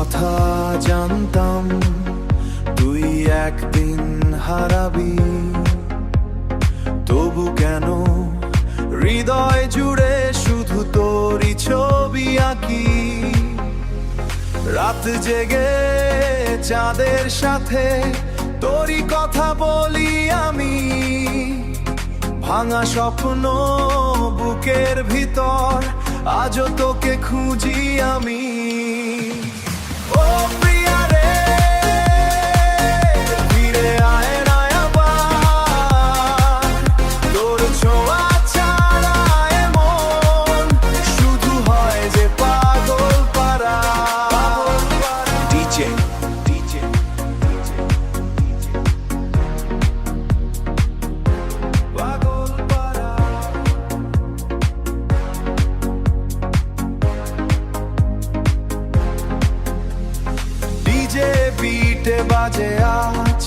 কথা জানতাম তুই একদিন হারাবি, তবু কেন হৃদয় জুড়ে শুধু তোরই ছবি আঁকি। রাত জেগে চাঁদের সাথে তোরই কথা বলি আমি, ভাঙা স্বপ্ন বুকের ভিতর আজও তোকে খুঁজি আমি। ও প্রিয়া রে, ফিরে আয় না আবার, তোর ছোঁয়া ছাড়া মন শুধু হয় যে পাগল পারা। ডিজে যে বিটে বাজে আজ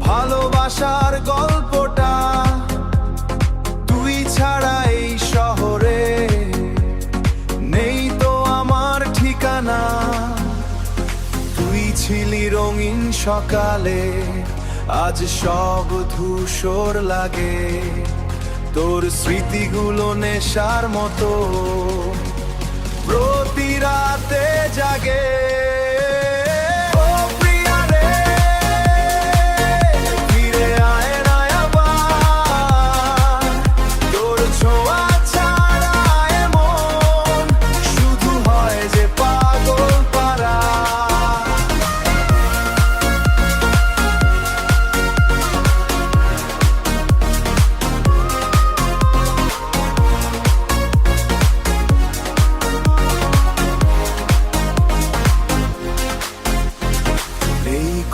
ভালোবাসার গল্পটা, তুই ছাড়া এই শহরে নেই তো আমার ঠিকানা। তুই ছিলি রঙিন সকালে, আজ সব ধূসর লাগে, তোর স্মৃতিগুলো নেশার মতো প্রতি রাতে জাগে।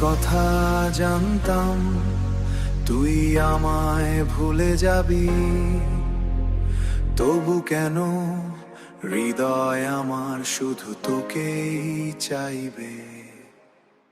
কথা জানতাম তুই আমায় ভুলে যাবি, তবু কেন হৃদয় আমার শুধু তোকেই চাইবে।